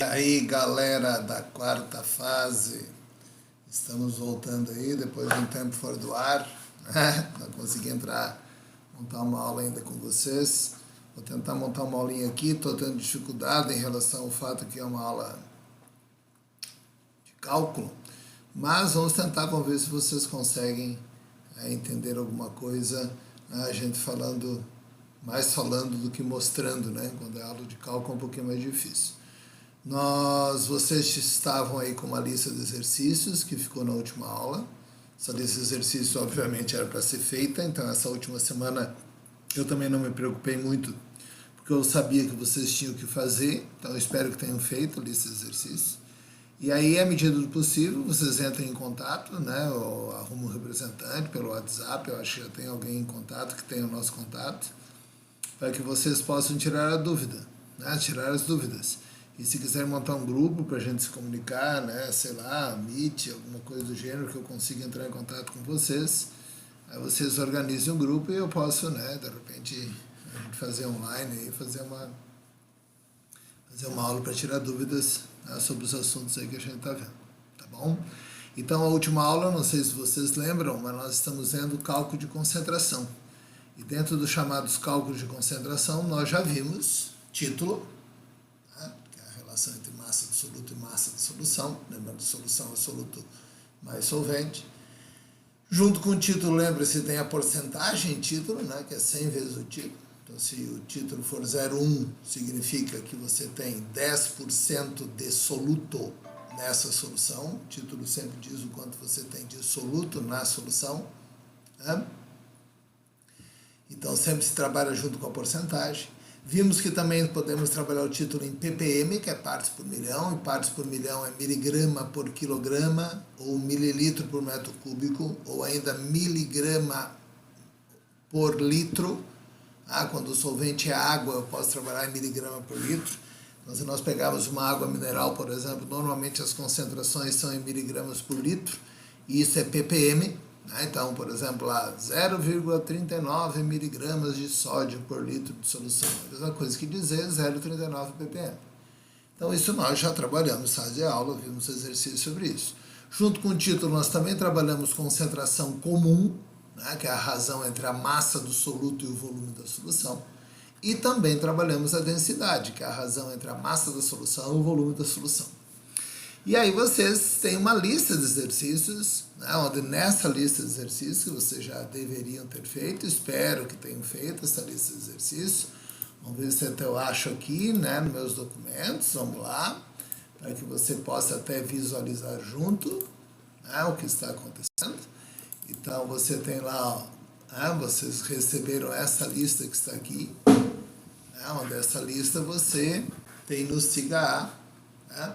E aí, galera da quarta fase, estamos voltando aí depois de um tempo fora do ar, né? Não consegui montar uma aula ainda com vocês. Vou tentar montar uma aulinha aqui, estou tendo dificuldade em relação ao fato que é uma aula de cálculo, mas vamos tentar, vamos ver se vocês conseguem entender alguma coisa, a gente mais falando do que mostrando, né? Quando é aula de cálculo é um pouquinho mais difícil. Vocês estavam aí com uma lista de exercícios que ficou na última aula. Essa lista de exercícios obviamente era para ser feita, então essa última semana eu também não me preocupei muito, porque eu sabia que vocês tinham que fazer, então eu espero que tenham feito a lista de exercícios. E aí, à medida do possível, vocês entrem em contato, né, ou arrumam um representante pelo WhatsApp, eu acho que já tem alguém em contato que tem o nosso contato, para que vocês possam tirar a dúvida, né, tirar as dúvidas. E se quiser montar um grupo para a gente se comunicar, né, sei lá, Meet, alguma coisa do gênero, que eu consiga entrar em contato com vocês, aí vocês organizem um grupo e eu posso, né, de repente, a gente fazer online e fazer uma aula para tirar dúvidas, né, sobre os assuntos aí que a gente está vendo, tá bom? Então, a última aula, não sei se vocês lembram, mas nós estamos vendo cálculo de concentração. E dentro dos chamados cálculos de concentração, nós já vimos título, relação entre massa do soluto e massa de solução, lembrando que solução é soluto mais solvente. Junto com o título, lembre-se, tem a porcentagem em título, né, que é 100 vezes o título. Então, se o título for 0,1, significa que você tem 10% de soluto nessa solução. O título sempre diz o quanto você tem de soluto na solução, né? Então, sempre se trabalha junto com a porcentagem. Vimos que também podemos trabalhar o título em ppm, que é partes por milhão, e partes por milhão é miligrama por quilograma, ou mililitro por metro cúbico, ou ainda miligrama por litro. Quando o solvente é água, eu posso trabalhar em miligrama por litro. Então, se nós pegarmos uma água mineral, por exemplo, normalmente as concentrações são em miligramas por litro, e isso é ppm. Então, por exemplo, 0,39 miligramas de sódio por litro de solução. A mesma coisa que dizer 0,39 ppm. Então, isso nós já trabalhamos, sala de aula, vimos exercício sobre isso. Junto com o título, nós também trabalhamos concentração comum, né, que é a razão entre a massa do soluto e o volume da solução. E também trabalhamos a densidade, que é a razão entre a massa da solução e o volume da solução. E aí vocês têm uma lista de exercícios, né, onde nessa lista de exercícios que vocês já deveriam ter feito, espero que tenham feito essa lista de exercícios. Vamos ver se até eu acho aqui, né, nos meus documentos, vamos lá, para que você possa até visualizar junto, né, o que está acontecendo. Então você tem lá, vocês receberam essa lista que está aqui, né, onde essa lista você tem no SIGA A, né?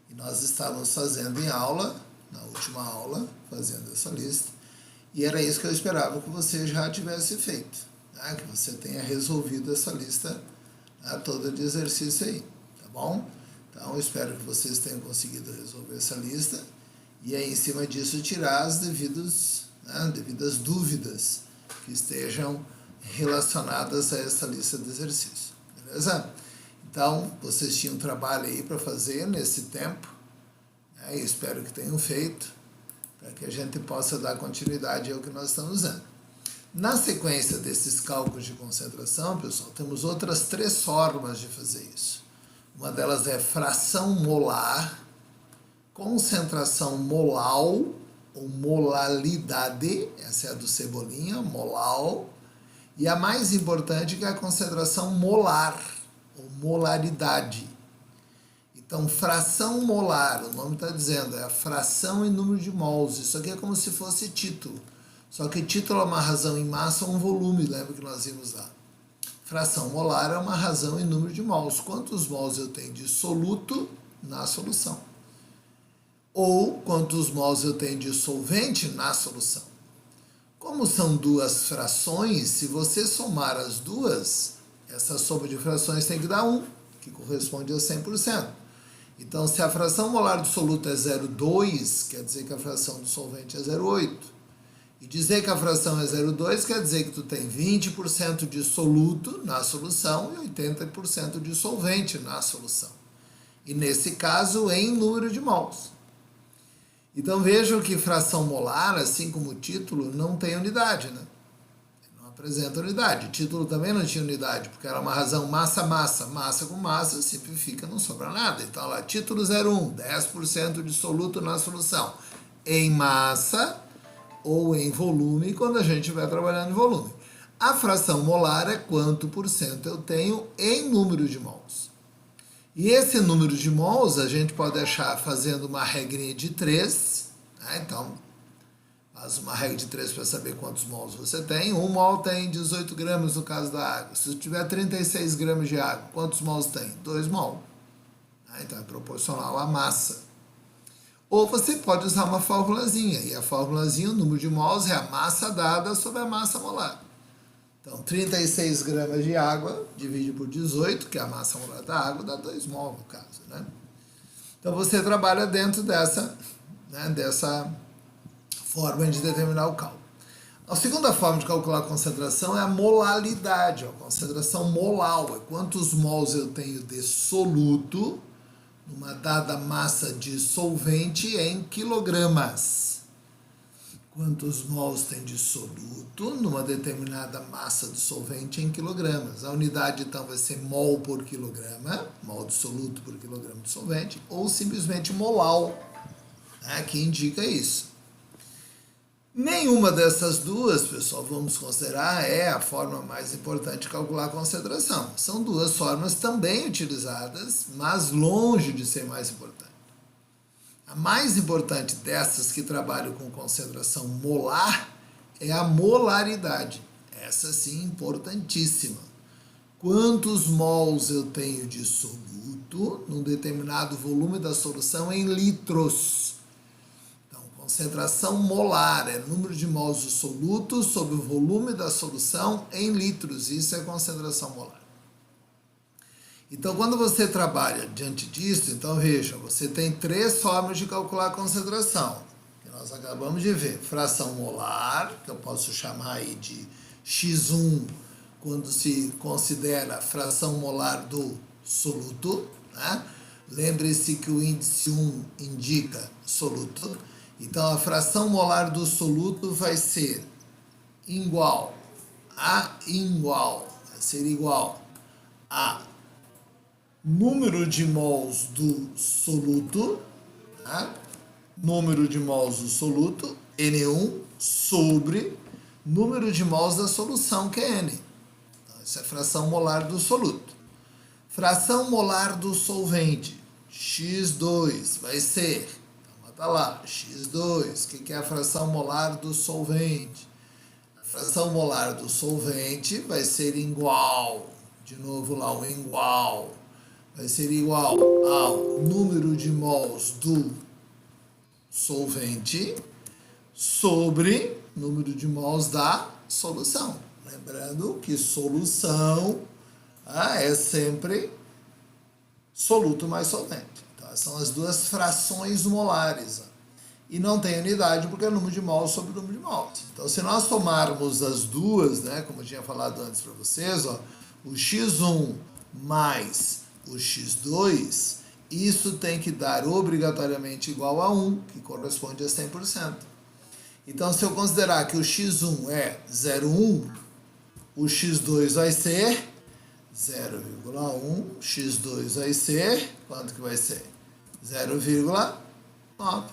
E nós estávamos fazendo em aula, na última aula, fazendo essa lista, e era isso que eu esperava que você já tivesse feito, né? Que você tenha resolvido essa lista, né, toda de exercício aí, tá bom? Então, eu espero que vocês tenham conseguido resolver essa lista, e aí, em cima disso, tirar as devidas dúvidas que estejam relacionadas a essa lista de exercícios, beleza? Então, vocês tinham um trabalho aí para fazer nesse tempo, né? E espero que tenham feito, para que a gente possa dar continuidade ao que nós estamos usando. Na sequência desses cálculos de concentração, pessoal, temos outras 3 formas de fazer isso. Uma delas é fração molar, concentração molal, ou molalidade, essa é a do Cebolinha, molal, e a mais importante que é a concentração molar, ou molaridade. Então, fração molar, o nome está dizendo, é a fração em número de mols. Isso aqui é como se fosse título. Só que título é uma razão em massa ou um volume, lembra que nós vimos lá. Fração molar é uma razão em número de mols. Quantos mols eu tenho de soluto na solução? Ou quantos mols eu tenho de solvente na solução? Como são 2 frações, se você somar as duas, essa soma de frações tem que dar 1, que corresponde a 100%. Então, se a fração molar do soluto é 0,2, quer dizer que a fração do solvente é 0,8. E dizer que a fração é 0,2 quer dizer que tu tem 20% de soluto na solução e 80% de solvente na solução. E nesse caso, em número de mols. Então vejam que fração molar, assim como o título, não tem unidade, né? Não apresenta unidade. O título também não tinha unidade, porque era uma razão massa-massa. Massa com massa simplifica, não sobra nada. Então lá, título 01, 10% de soluto na solução. Em massa ou em volume, quando a gente estiver trabalhando em volume. A fração molar é quanto por cento eu tenho em número de mols. E esse número de mols a gente pode achar fazendo uma regrinha de 3, né? Então, faz uma regra de 3 para saber quantos mols você tem. Um mol tem 18 gramas no caso da água. Se tiver 36 gramas de água, quantos mols tem? 2 mol. Então, é proporcional à massa. Ou você pode usar uma formulazinha. E a formulazinha, o número de mols é a massa dada sobre a massa molar. Então, 36 gramas de água divide por 18, que é a massa molar da água, dá 2 mol no caso, né? Então, você trabalha dentro dessa forma de determinar o cálculo. A segunda forma de calcular a concentração é a molalidade, a concentração molal, é quantos mols eu tenho de soluto numa dada massa de solvente em quilogramas. Quantos mols tem de soluto numa determinada massa de solvente em quilogramas. A unidade, então, vai ser mol por quilograma, mol de soluto por quilograma de solvente, ou simplesmente molal, né, que indica isso. Nenhuma dessas duas, pessoal, vamos considerar, é a forma mais importante de calcular a concentração. São duas formas também utilizadas, mas longe de ser mais importante. A mais importante dessas que trabalham com concentração molar é a molaridade. Essa sim, importantíssima. Quantos mols eu tenho de soluto num determinado volume da solução em litros? Então, concentração molar é número de mols de soluto sobre o volume da solução em litros. Isso é concentração molar. Então, quando você trabalha diante disso, então veja, você tem 3 formas de calcular a concentração, que nós acabamos de ver. Fração molar, que eu posso chamar aí de X1, quando se considera a fração molar do soluto, né? Lembre-se que o índice 1 indica soluto. Então, a fração molar do soluto vai ser igual a número de mols do soluto, tá? Número de mols do soluto, N1, sobre número de mols da solução, que é N. Então, isso é fração molar do soluto. Fração molar do solvente, X2, vai ser, então bota lá, X2, o que é a fração molar do solvente? A fração molar do solvente vai ser igual, de novo lá, o igual, vai ser igual ao número de mols do solvente sobre número de mols da solução. Lembrando que solução é sempre soluto mais solvente. Então, são as duas frações molares. E não tem unidade porque é número de mols sobre número de mols. Então, se nós tomarmos as duas, né, como eu tinha falado antes para vocês, o X1 mais o X2, isso tem que dar obrigatoriamente igual a 1, que corresponde a 100%. Então, se eu considerar que o X1 é 0,1, o X2 vai ser 0,1, X2 vai ser, quanto que vai ser? 0,9,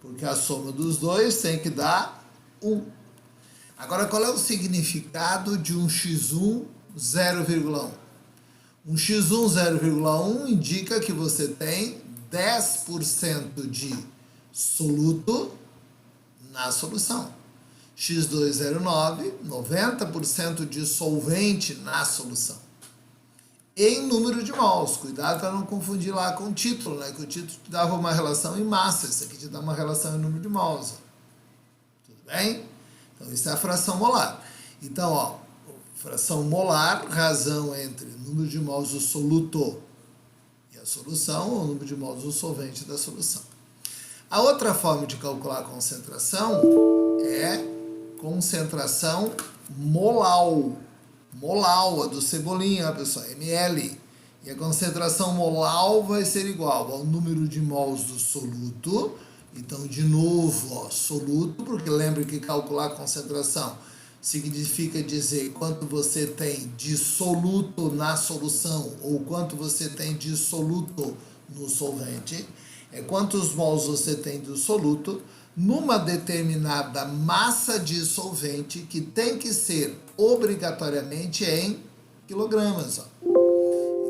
porque a soma dos dois tem que dar 1. Agora, qual é o significado de um X1 0,1? Um X1 0,1 indica que você tem 10% de soluto na solução. X2 0,9, 90% de solvente na solução. Em número de mols, cuidado para não confundir lá com o título, né? Que o título te dava uma relação em massa, esse aqui te dá uma relação em número de mols. Tudo bem? Então, isso é a fração molar. Então, fração molar, razão entre número de mols do soluto e a solução, ou número de mols do solvente da solução. A outra forma de calcular a concentração é concentração molal. Molal, a do Cebolinha, pessoal, ml. E a concentração molar vai ser igual ao número de mols do soluto. Então, de novo, ó, soluto, porque lembre que calcular a concentração significa dizer quanto você tem de soluto na solução ou quanto você tem de soluto no solvente. É quantos mols você tem do soluto numa determinada massa de solvente que tem que ser obrigatoriamente em quilogramas. Ó.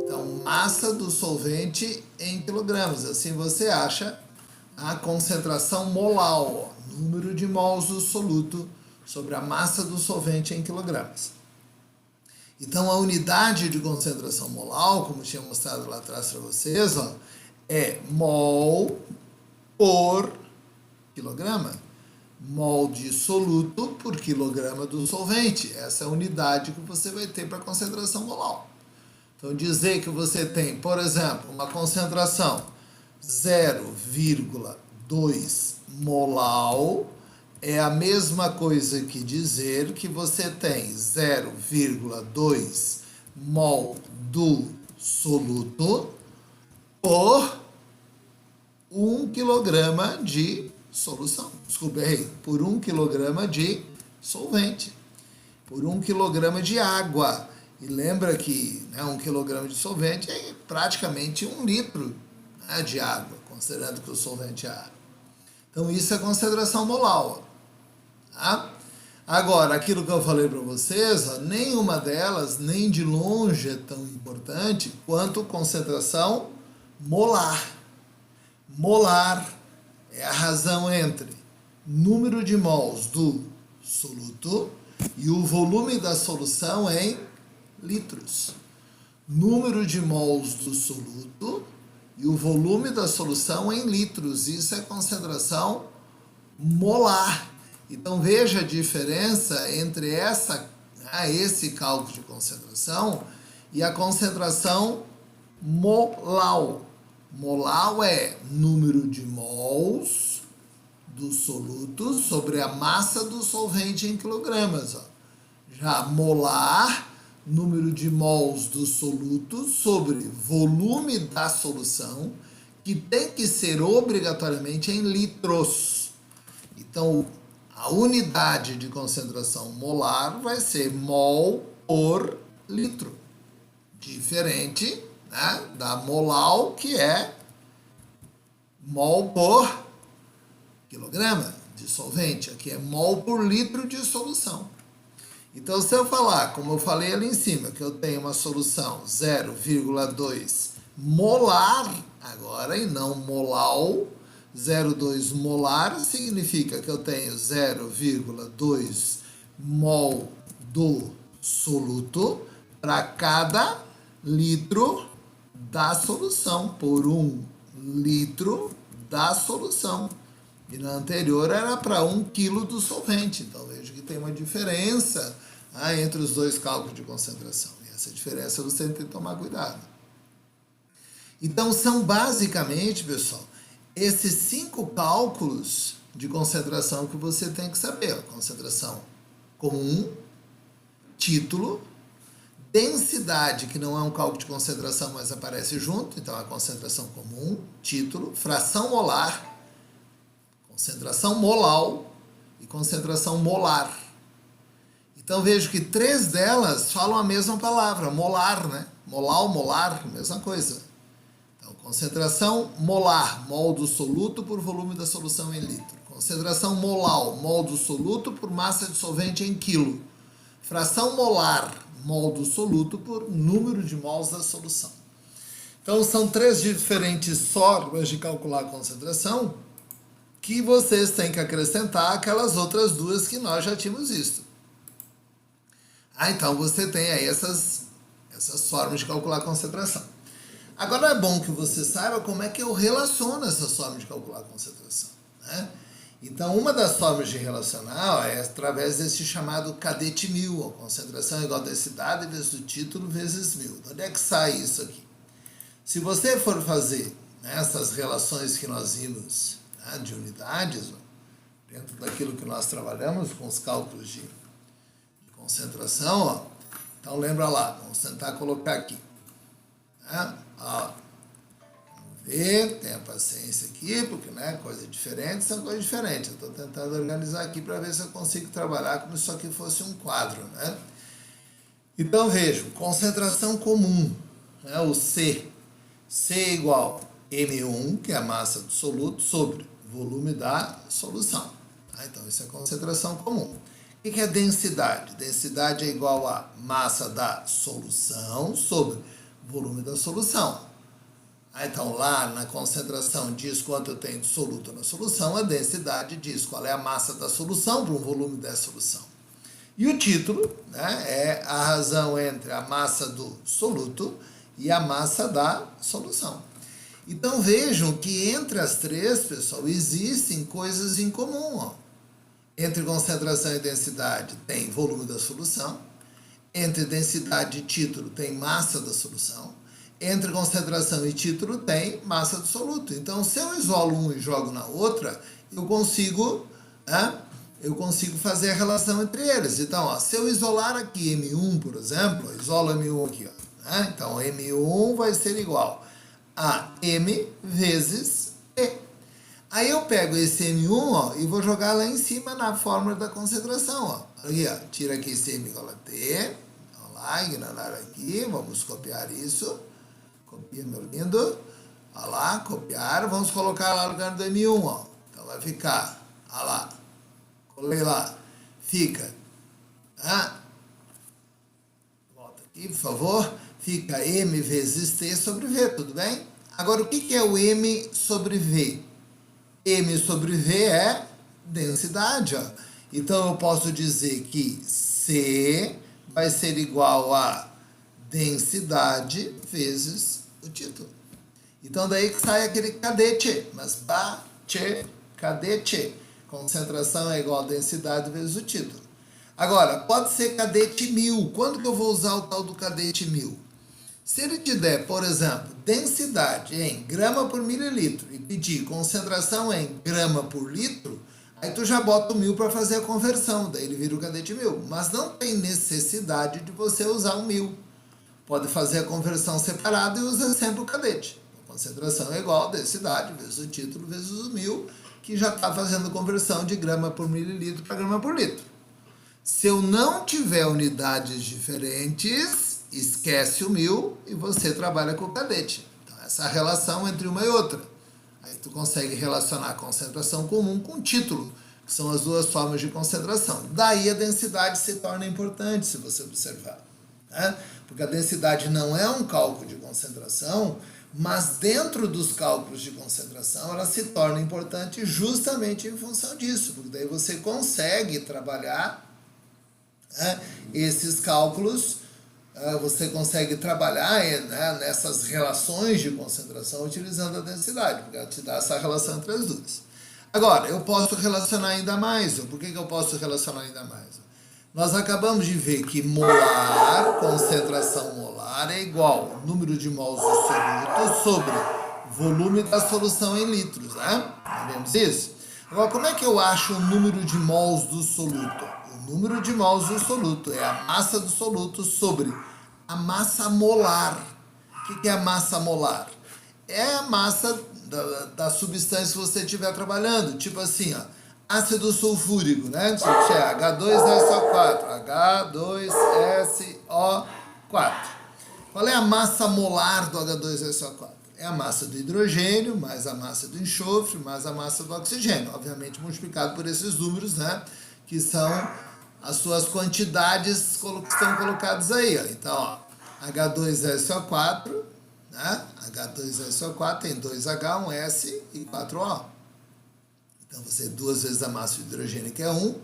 Então, massa do solvente em quilogramas. Assim você acha a concentração molar, ó, número de mols do soluto sobre a massa do solvente em quilogramas. Então, a unidade de concentração molar, como tinha mostrado lá atrás para vocês, ó, é mol por quilograma. Mol de soluto por quilograma do solvente. Essa é a unidade que você vai ter para a concentração molar. Então, dizer que você tem, por exemplo, uma concentração 0,2 molar é a mesma coisa que dizer que você tem 0,2 mol do soluto por 1 quilograma de solução. Desculpa, errei. Por 1 quilograma de solvente. Por 1 quilograma de água. E lembra que 1 quilograma de solvente é praticamente 1 litro, né, de água, considerando que o solvente é água. Então, isso é concentração molar. Tá? Agora, aquilo que eu falei para vocês, ó, nenhuma delas, nem de longe, é tão importante quanto concentração molar. Molar é a razão entre número de mols do soluto e o volume da solução em litros. Número de mols do soluto e o volume da solução em litros. Isso é concentração molar. Então, veja a diferença entre esse cálculo de concentração e a concentração molar. Molar é número de mols do soluto sobre a massa do solvente em quilogramas. Ó. Já molar, número de mols do soluto sobre volume da solução, que tem que ser obrigatoriamente em litros. Então, a unidade de concentração molar vai ser mol por litro. Diferente, né, da molar, que é mol por quilograma de solvente. Aqui é mol por litro de solução. Então, se eu falar, como eu falei ali em cima, que eu tenho uma solução 0,2 molar agora e não molar, 0,2 molar significa que eu tenho 0,2 mol do soluto para cada litro da solução, por 1 litro da solução. E na anterior era para 1 quilo do solvente. Então, veja que tem uma diferença entre os dois cálculos de concentração. E essa diferença você tem que tomar cuidado. Então, são basicamente, pessoal, esses 5 cálculos de concentração que você tem que saber. A concentração comum, título, densidade, que não é um cálculo de concentração, mas aparece junto. Então, a concentração comum, título, fração molar, concentração molar e concentração molar. Então, vejo que 3 delas falam a mesma palavra, molar, né? Molar, mesma coisa. Então, concentração molar, mol do soluto por volume da solução em litro. Concentração molar, mol do soluto por massa de solvente em quilo. Fração molar, mol do soluto por número de mols da solução. Então, são 3 diferentes formas de calcular a concentração que vocês têm que acrescentar aquelas outras 2 que nós já tínhamos visto. Então, você tem aí essas formas de calcular a concentração. Agora, é bom que você saiba como é que eu relaciono essas formas de calcular a concentração, né? Então, uma das formas de relacionar é através desse chamado cadete mil, a concentração igual a densidade vezes o título vezes 1000. De onde é que sai isso aqui? Se você for fazer, né, essas relações que nós vimos, né, de unidades, dentro daquilo que nós trabalhamos com os cálculos de concentração, então lembra lá, vamos tentar colocar aqui. Né? Ó, vamos ver, tenha paciência aqui, porque né, coisas diferentes são coisas diferentes. Eu estou tentando organizar aqui para ver se eu consigo trabalhar como se isso aqui fosse um quadro. Né? Então vejam, concentração comum, né, o C. C é igual a M1, que é a massa do soluto, sobre volume da solução. Então, isso é concentração comum. O que é densidade? Densidade é igual a massa da solução sobre volume da solução. Então, lá na concentração diz quanto eu tenho de soluto na solução, a densidade diz qual é a massa da solução para o volume da solução. E o título, né, é a razão entre a massa do soluto e a massa da solução. Então vejam que entre as três, pessoal, existem coisas em comum. Ó. Entre concentração e densidade tem volume da solução. Entre densidade e título tem massa da solução. Entre concentração e título tem massa do soluto. Então, se eu isolo um e jogo na outra, eu consigo fazer a relação entre eles. Então, ó, se eu isolar aqui M1, por exemplo, isolo M1 aqui. Ó, né? Então, M1 vai ser igual a M vezes T. Aí eu pego esse M1 ó, e vou jogar lá em cima na fórmula da concentração. Ó. Aqui, ó, tira aqui esse M igual a T. Vamos lá, ignorar aqui. Vamos copiar isso. Copia, meu lindo. Olha lá, copiar. Vamos colocar lá no lugar do M1. Ó. Então vai ficar, olha lá. Colei lá. Fica. Volta aqui, por favor. Fica M vezes T sobre V, tudo bem? Agora, o que é o M sobre V? M sobre V é densidade. Ó. Então, eu posso dizer que C vai ser igual a densidade vezes o título. Então, daí que sai aquele cadete. Mas cadete. Concentração é igual a densidade vezes o título. Agora, pode ser cadete 1000. Quando que eu vou usar o tal do cadete 1000? Se ele te der, por exemplo, densidade em grama por mililitro e pedir concentração em grama por litro, aí tu já bota o 1000 para fazer a conversão, daí ele vira o cadete 1000. Mas não tem necessidade de você usar o 1000. Pode fazer a conversão separada e usa sempre o cadete. A concentração é igual a densidade vezes o título vezes o 1000, que já está fazendo conversão de grama por mililitro para grama por litro. Se eu não tiver unidades diferentes, esquece o 1000 e você trabalha com o cadete. Então, essa é a relação entre uma e outra. Aí tu consegue relacionar a concentração comum com título, que são as duas formas de concentração. Daí a densidade se torna importante, se você observar. Né? Porque a densidade não é um cálculo de concentração, mas dentro dos cálculos de concentração ela se torna importante justamente em função disso, porque daí você consegue trabalhar esses cálculos, você consegue trabalhar nessas relações de concentração utilizando a densidade, porque ela te dá essa relação entre as duas. Agora, eu posso relacionar ainda mais. Por que eu posso relacionar ainda mais? Nós acabamos de ver que molar, concentração molar, é igual ao número de mols do soluto sobre volume da solução em litros, né? Vemos isso? Agora, como é que eu acho o número de mols do soluto? O número de mols do soluto é a massa do soluto sobre a massa molar. O que é a massa molar? É a massa da substância que você estiver trabalhando. Tipo assim, ó, ácido sulfúrico, né? Isso é H2SO4. H2SO4. Qual é a massa molar do H2SO4? É a massa do hidrogênio, mais a massa do enxofre, mais a massa do oxigênio. Obviamente multiplicado por esses números, né? Que são as suas quantidades que estão colocadas aí. Ó. Então, ó, H2SO4, né? H2SO4 tem 2H, 1S e 4O. Então, você 2 vezes a massa do hidrogênio, que é 1,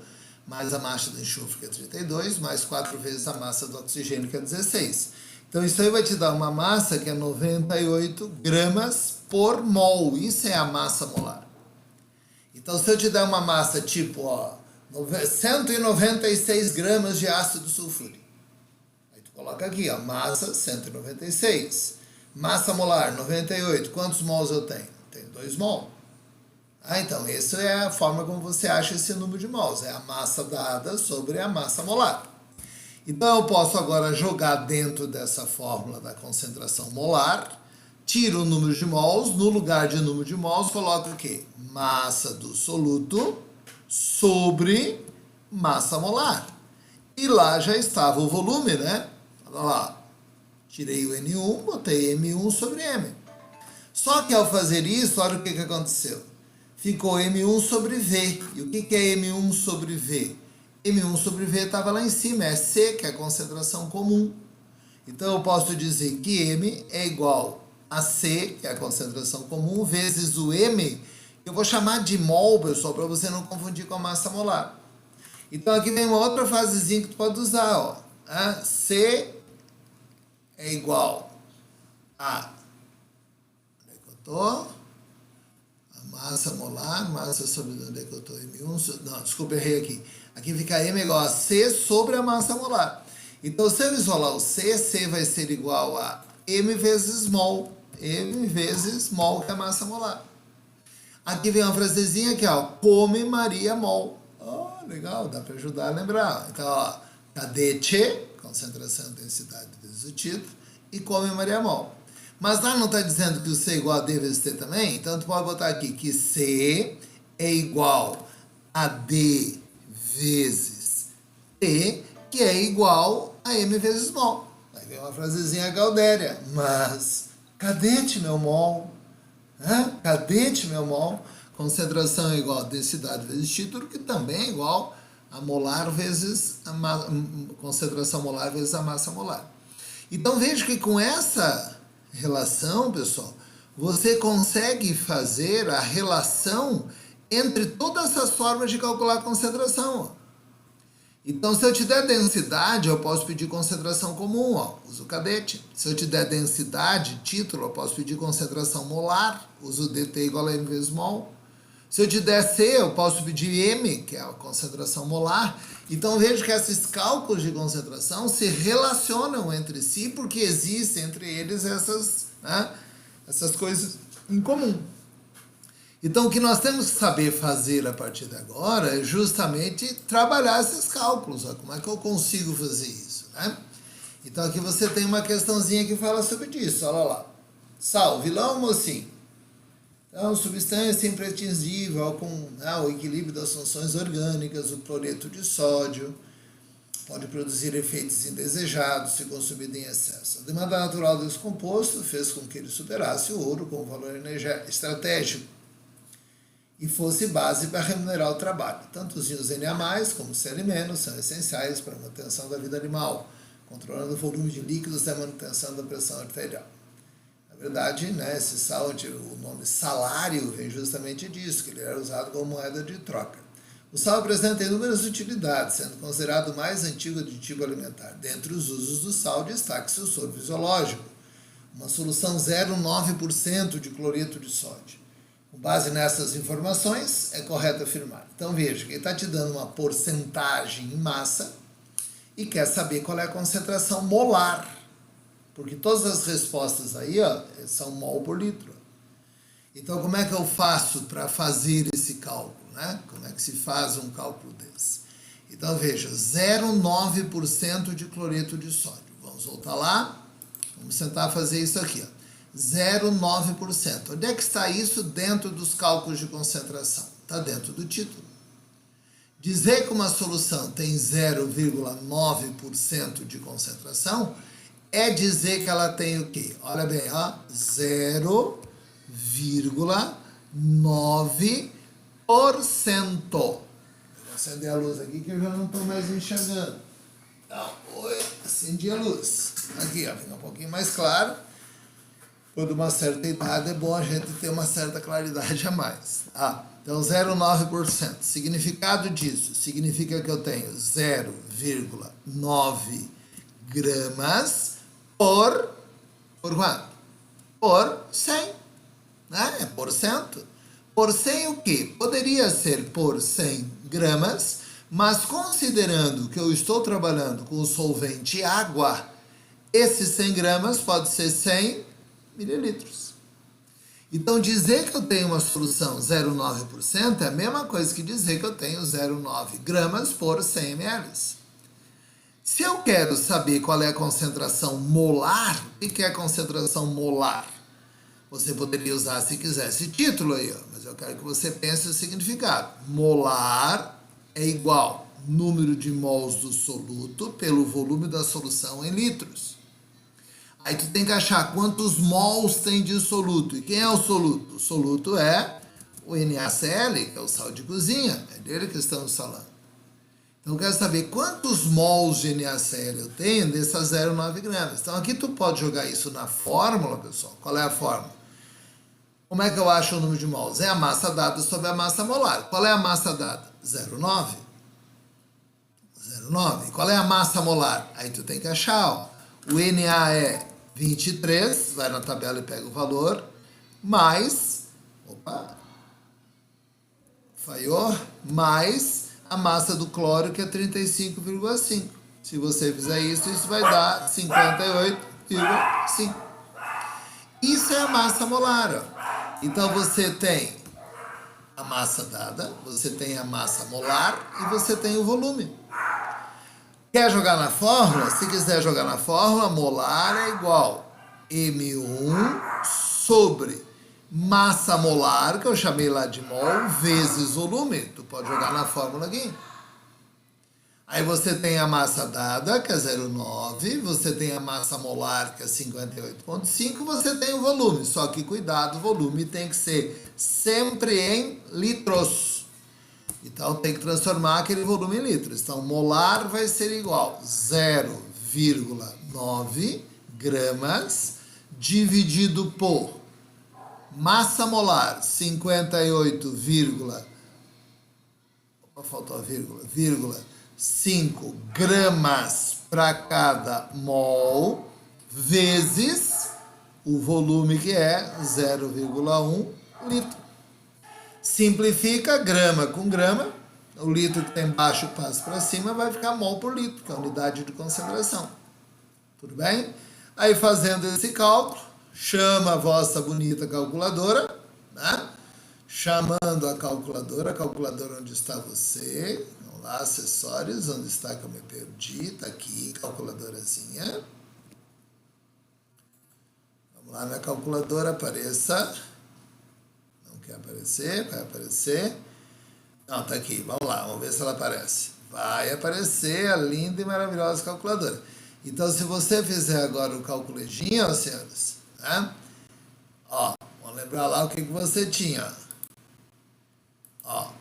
mais a massa do enxofre, que é 32, mais 4 vezes a massa do oxigênio, que é 16. Então, isso aí vai te dar uma massa que é 98 gramas por mol. Isso é a massa molar. Então, se eu te der uma massa tipo, ó, 196 gramas de ácido sulfúrico. Aí tu coloca aqui, ó, massa 196. Massa molar 98. Quantos mols eu tenho? Tenho 2 mols. Então, essa é a forma como você acha esse número de mols. É a massa dada sobre a massa molar. Então eu posso agora jogar dentro dessa fórmula da concentração molar, tiro o número de mols, no lugar de número de mols coloco o quê? Massa do soluto sobre massa molar. E lá já estava o volume, né? Olha lá, tirei o N1, botei M1 sobre M. Só que ao fazer isso, olha o que aconteceu. Ficou M1 sobre V. E o que é M1 sobre V? M1 sobre V estava lá em cima, é C, que é a concentração comum. Então eu posso dizer que M é igual a C, que é a concentração comum, vezes o M, que eu vou chamar de mol, pessoal, para você não confundir com a massa molar. Então aqui vem uma outra frasezinha que tu pode usar, ó. C é igual a... Onde é que eu tô? A massa molar, massa sobre... Onde é que eu tô? M1... Não, desculpa, errei aqui. Aqui fica M igual a C sobre a massa molar. Então, se eu isolar o C, C vai ser igual a M vezes mol. M vezes mol, que é a massa molar. Aqui vem uma frasezinha aqui, ó. Come Maria mol. Oh, legal, dá para ajudar a lembrar. Então, ó, cadete, concentração e densidade vezes o título, e come Maria mol. Mas lá não está dizendo que o C é igual a D vezes T também? Então, tu pode botar aqui que C é igual a D vezes T, que é igual a M vezes mol. Aí vem uma frasezinha gaudéria. Mas, cadete, meu mol? Cadete, meu mol? Concentração é igual a densidade vezes título, que também é igual a molar vezes a concentração molar vezes a massa molar. Então veja que com essa relação, pessoal, você consegue fazer a relação entre todas essas formas de calcular a concentração. Então, se eu te der densidade, eu posso pedir concentração comum, ó, uso o cadete. Se eu te der densidade, título, eu posso pedir concentração molar, uso dt igual a m vezes mol. Se eu te der C, eu posso pedir M, que é a concentração molar. Então, veja que esses cálculos de concentração se relacionam entre si, porque existem entre eles essas coisas em comum. Então, o que nós temos que saber fazer a partir de agora é justamente trabalhar esses cálculos. Ó, como é que eu consigo fazer isso, né? Então, aqui você tem uma questãozinha que fala sobre isso. Olha lá. Sal, vilão ou mocinho? Então, substância imprescindível com o equilíbrio das funções orgânicas, o cloreto de sódio, pode produzir efeitos indesejados se consumido em excesso. A demanda natural desse composto fez com que ele superasse o ouro como valor estratégico e fosse base para remunerar o trabalho. Tanto os íons Na+, como o Cl- são essenciais para a manutenção da vida animal, controlando o volume de líquidos e a manutenção da pressão arterial. Na verdade, né, esse sal, o nome salário, vem justamente disso, que ele era usado como moeda de troca. O sal apresenta inúmeras utilidades, sendo considerado o mais antigo aditivo alimentar. Dentre os usos do sal, destaca-se o soro fisiológico, uma solução 0,9% de cloreto de sódio. Com base nessas informações, é correto afirmar. Então veja, que ele está te dando uma porcentagem em massa e quer saber qual é a concentração molar. Porque todas as respostas aí, ó, são mol por litro. Então, como é que eu faço para fazer esse cálculo, né? Como é que se faz um cálculo desse? Então, veja, 0,9% de cloreto de sódio. Vamos voltar lá. Vamos tentar fazer isso aqui, ó. 0,9%. Onde é que está isso dentro dos cálculos de concentração? Está dentro do título. Dizer que uma solução tem 0,9% de concentração é dizer que ela tem o quê? Olha bem, ó, 0,9%. Vou acender a luz aqui que eu já não estou mais enxergando. Não, acendi a luz. Aqui, ó, fica um pouquinho mais claro. Por uma certa idade é bom a gente ter uma certa claridade a mais. Então 0,9%. Significado disso? Significa que eu tenho 0,9 gramas por quanto? Por 100, né? É por cento. Por 100 o quê? Poderia ser por 100 gramas, mas considerando que eu estou trabalhando com o solvente água, esses 100 gramas pode ser 100 mililitros. Então, dizer que eu tenho uma solução 0,9% é a mesma coisa que dizer que eu tenho 0,9 gramas por 100 ml. Se eu quero saber qual é a concentração molar, o que é a concentração molar? Você poderia usar, se quiser, esse título aí, ó, mas eu quero que você pense o significado. Molar é igual número de mols do soluto pelo volume da solução em litros. Aí tu tem que achar quantos mols tem de soluto. E quem é o soluto? O soluto é o NaCl, que é o sal de cozinha. É dele que estamos falando. Então eu quero saber quantos mols de NaCl eu tenho dessas 0,9 gramas. Então aqui tu pode jogar isso na fórmula, pessoal. Qual é a fórmula? Como é que eu acho o número de mols? É a massa dada sobre a massa molar. Qual é a massa dada? 0,9. 0,9. Qual é a massa molar? Aí tu tem que achar, ó. O Na é 23, vai na tabela e pega o valor, mais, falhou, mais a massa do cloro, que é 35,5. Se você fizer isso, isso vai dar 58,5. Isso é a massa molar, ó. Então você tem a massa dada, você tem a massa molar e você tem o volume. Quer jogar na fórmula? Se quiser jogar na fórmula, molar é igual M1 sobre massa molar, que eu chamei lá de mol, vezes volume. Tu pode jogar na fórmula aqui. Aí você tem a massa dada, que é 0,9, você tem a massa molar, que é 58,5, você tem o volume. Só que cuidado, o volume tem que ser sempre em litros. Então tem que transformar aquele volume em litros. Então molar vai ser igual a 0,9 gramas dividido por massa molar 58, faltou a vírgula, 5 gramas para cada mol, vezes o volume, que é 0,1 litro. Simplifica grama com grama, o litro que tem embaixo passa para cima, vai ficar mol por litro, que é a unidade de concentração. Tudo bem? Aí fazendo esse cálculo, chama a vossa bonita calculadora, né? Chamando a calculadora onde está você, vamos lá, acessórios, onde está que eu me perdi, está aqui, calculadorazinha. Vamos lá, minha calculadora, apareça. Não quer aparecer, vai aparecer. Não, tá aqui, vamos lá, vamos ver se ela aparece. Vai aparecer a linda e maravilhosa calculadora. Então, se você fizer agora o calculadinho, ó, senhores, né? Ó, vamos lembrar lá o que você tinha, ó.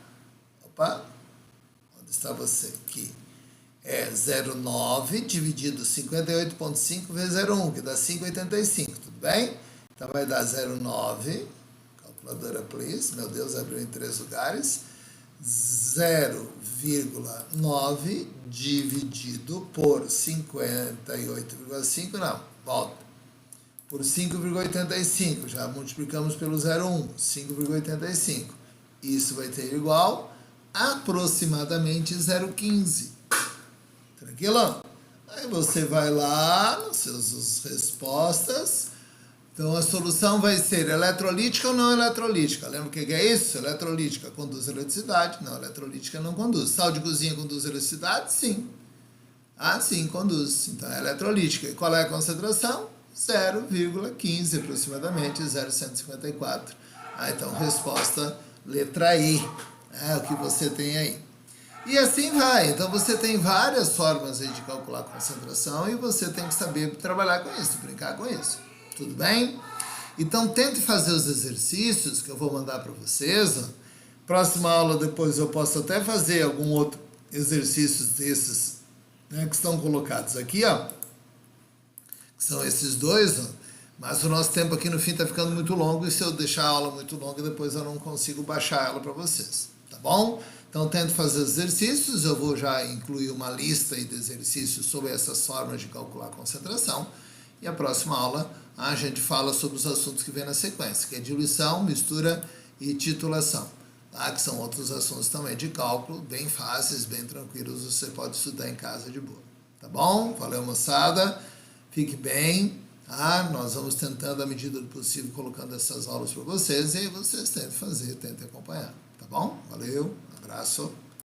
Onde está você? Aqui. É 0,9 dividido 58,5 vezes 0,1, que dá 5,85, tudo bem? Então vai dar 0,9, calculadora please, meu Deus, abriu em 3 lugares, 0,9 dividido por 58,5, não, volta, por 5,85, já multiplicamos pelo 0,1, 5,85, isso vai ter igual aproximadamente 0,15. Tranquilo? Aí você vai lá nas suas respostas. Então a solução vai ser eletrolítica ou não eletrolítica. Lembra o que é isso? Eletrolítica conduz eletricidade. Não, eletrolítica não conduz. Sal de cozinha conduz eletricidade? Sim. Ah, sim, conduz. Então é eletrolítica. E qual é a concentração? 0,15 aproximadamente, 0,154. Ah, então resposta letra E. É o que você tem aí. E assim vai. Então você tem várias formas aí de calcular a concentração e você tem que saber trabalhar com isso, brincar com isso. Tudo bem? Então tente fazer os exercícios que eu vou mandar para vocês. Ó. Próxima aula depois eu posso até fazer algum outro exercício desses, né, que estão colocados aqui, ó. Que são esses dois, ó. Mas o nosso tempo aqui no fim está ficando muito longo e se eu deixar a aula muito longa, depois eu não consigo baixar ela para vocês. Tá bom? Então, tento fazer exercícios, eu vou já incluir uma lista aí de exercícios sobre essas formas de calcular a concentração. E a próxima aula a gente fala sobre os assuntos que vem na sequência, que é diluição, mistura e titulação. Tá? Que são outros assuntos também de cálculo, bem fáceis, bem tranquilos, você pode estudar em casa de boa. Tá bom? Valeu, moçada. Fique bem. Tá? Nós vamos tentando, à medida do possível, colocando essas aulas para vocês e aí vocês tentem fazer, tentem acompanhar. Tá bom? Valeu, abraço.